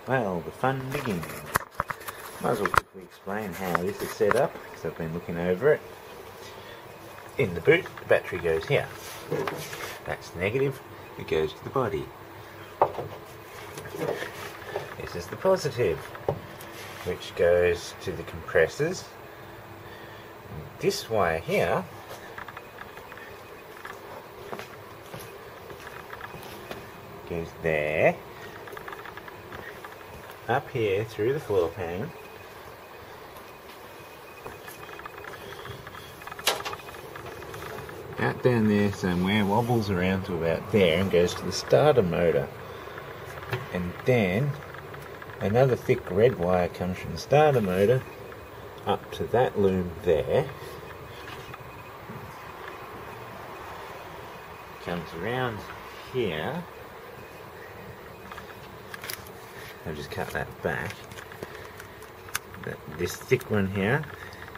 Well, the fun begins. Might as well quickly explain how this is set up, because I've been looking over it. In the boot, the battery goes here. That's negative, it goes to the body. This is the positive, which goes to the compressors. This wire here goes there, up here through the floor pan, out down there somewhere, wobbles around to about there and goes to the starter motor. And then another thick red wire comes from the starter motor up to that loom there, comes around here. I'll just cut that back. This thick one here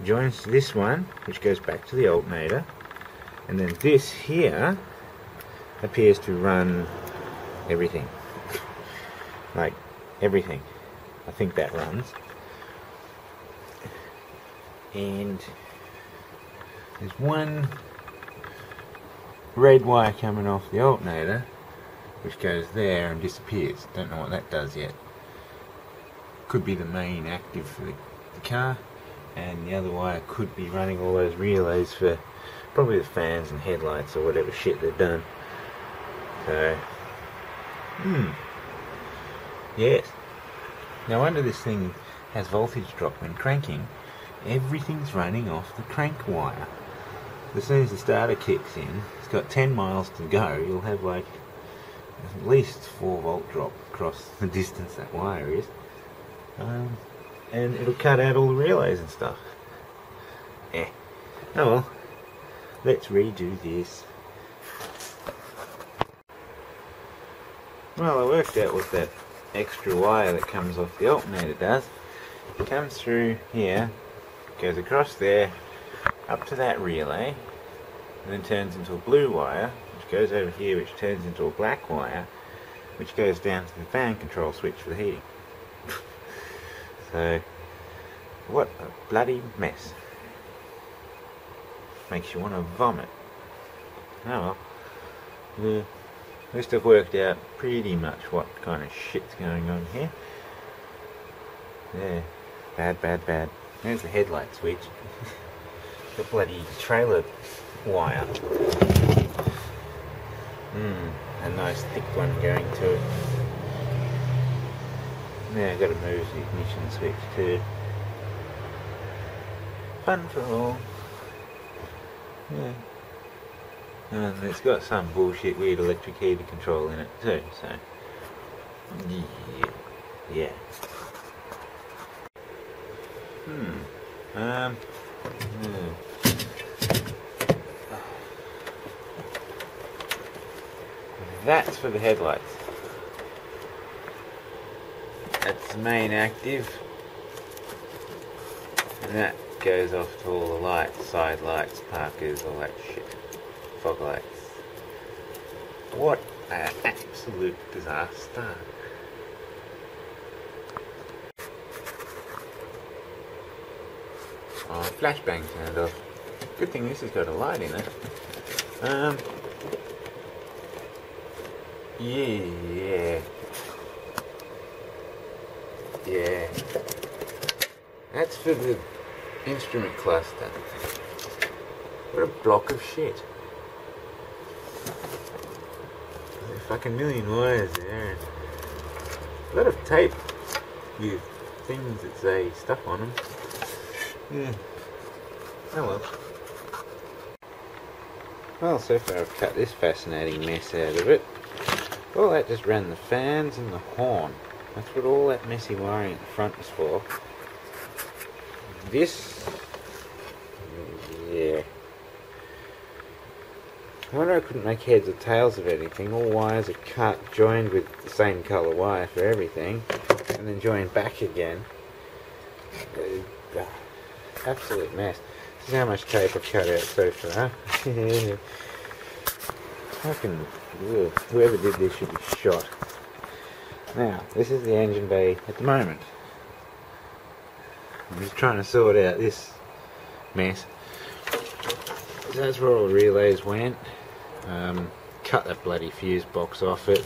joins to this one, which goes back to the alternator, and then this here appears to run everything. Like everything. I think that runs. And there's one red wire coming off the alternator, which goes there and disappears. Don't know what that does yet. Could be the main active for the car, and the other wire could be running all those relays for probably the fans and headlights or whatever shit they've done. So, yes. No wonder this thing has voltage drop when cranking. Everything's running off the crank wire. As soon as the starter kicks in, it's got 10 miles to go, you'll have like at least 4 volt drop across the distance that wire is. And it'll cut out all the relays and stuff. Oh well, let's redo this. Well, I worked out what that extra wire that comes off the alternator does. It comes through here, goes across there, up to that relay, and then turns into a blue wire, which goes over here, which turns into a black wire, which goes down to the fan control switch for the heating. So, what a bloody mess. Makes you want to vomit. Oh well. At least I've worked out pretty much what kind of shit's going on here. Yeah, bad. There's the headlight switch. The bloody trailer wire. A nice thick one going to it. Now I've got to move the ignition switch too. Fun for all. Yeah. And it's got some bullshit weird electric heater control in it too, so yeah. That's for the headlights. That's the main active, and that goes off to all the lights, side lights, parkers, all that shit. Fog lights. What an absolute disaster. Oh, flashbang turned off. Good thing this has got a light in it. Yeah. That's for the instrument cluster. What a block of shit. There's a fucking million wires there. A lot of tape with things that say stuff on them. Yeah. Oh well. Well, so far I've cut this fascinating mess out of it. All that just ran the fans and the horn. That's what all that messy wiring at the front was for. This... yeah. I wonder I couldn't make heads or tails of anything. All wires are cut, joined with the same colour wire for everything, and then joined back again. Absolute mess. This is how much tape I've cut out so far. Fucking, whoever did this should be shot. Now, this is the engine bay at the moment. I'm just trying to sort out this mess. So that's where all the relays went. Cut that bloody fuse box off it.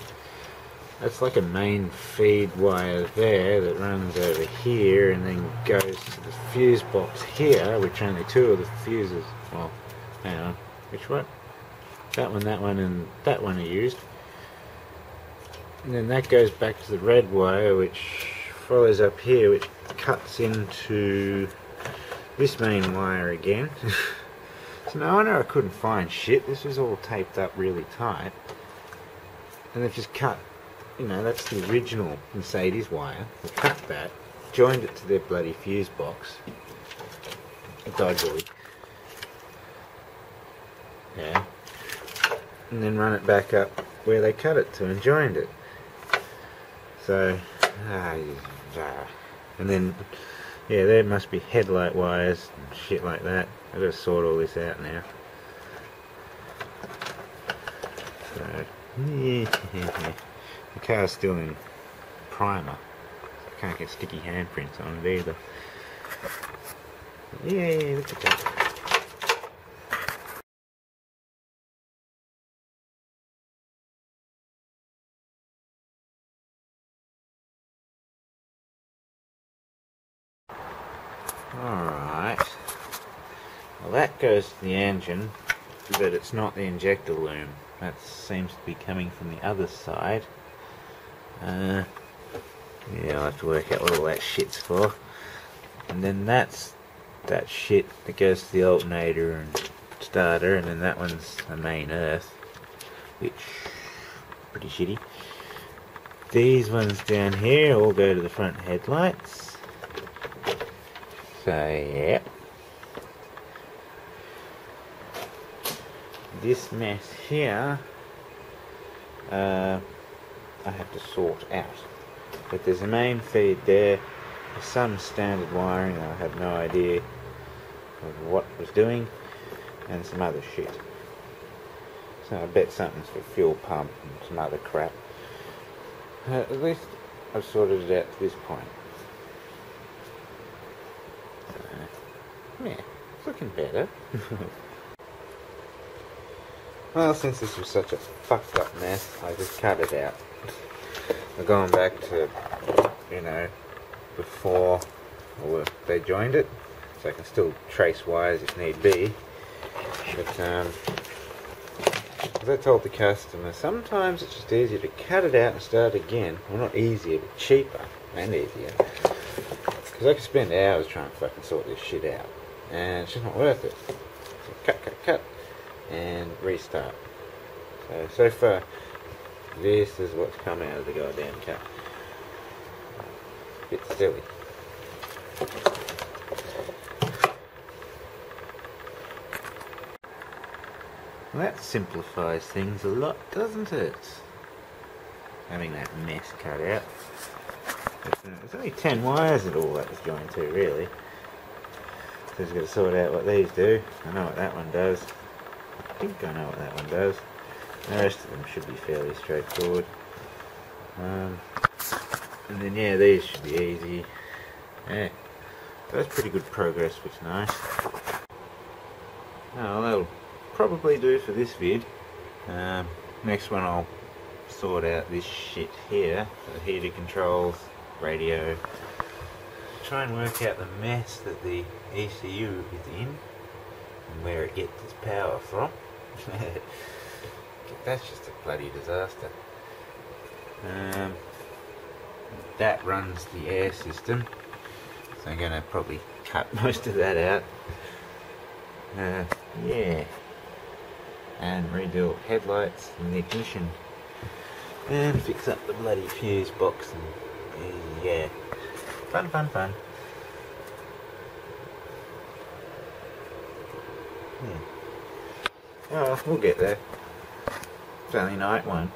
That's like a main feed wire there that runs over here and then goes to the fuse box here, which only two of the fuses, well, hang on, which one? That one, and that one are used. And then that goes back to the red wire, which follows up here, which cuts into this main wire again. So no wonder I couldn't find shit. This was all taped up really tight. And they've just cut, you know, that's the original Mercedes wire. They cut that, joined it to their bloody fuse box. Dodgily. Yeah. And then run it back up where they cut it to and joined it. So, and then, yeah, there must be headlight wires and shit like that. I've got to sort all this out now. So, yeah, the car's still in primer. So I can't get sticky handprints on it either. Yeah, look at that. Alright, well that goes to the engine, but it's not the injector loom. That seems to be coming from the other side. Yeah, I'll have to work out what all that shit's for. And then that's that shit that goes to the alternator and starter, and then that one's the main earth, which pretty shitty. These ones down here all go to the front headlights. So yeah, this mess here I have to sort out, but there's a main feed there, there's some standard wiring I have no idea of what it was doing, and some other shit. So I bet something's for fuel pump and some other crap. At least I've sorted it out to this point. Yeah, it's looking better. Well, since this was such a fucked up mess, I just cut it out. I've gone back to, you know, before they joined it, so I can still trace wires if need be. But, as I told the customer, sometimes it's just easier to cut it out and start again. Well, not easier, but cheaper and easier. Because I could spend hours trying to fucking sort this shit out, and it's just not worth it. So cut, and restart. So far, this is what's come out of the goddamn cut. Bit silly. Well, that simplifies things a lot, doesn't it? Having that mess cut out. There's only 10 wires at all that was joined to, really. So just got to sort out what these do. I know what that one does. I think I know what that one does. The rest of them should be fairly straightforward. And then yeah, these should be easy. Yeah, so that's pretty good progress for tonight. Oh, that'll probably do for this vid. Next one I'll sort out this shit here, the heater controls, radio, try and work out the mess that the ECU is in and where it gets its power from. That's just a bloody disaster. That runs the air system, so I'm going to probably cut most of that out. Yeah, and rebuild headlights and the ignition, and fix up the bloody fuse box, and yeah, fun. Yeah. Oh, we'll get there. It's only night one.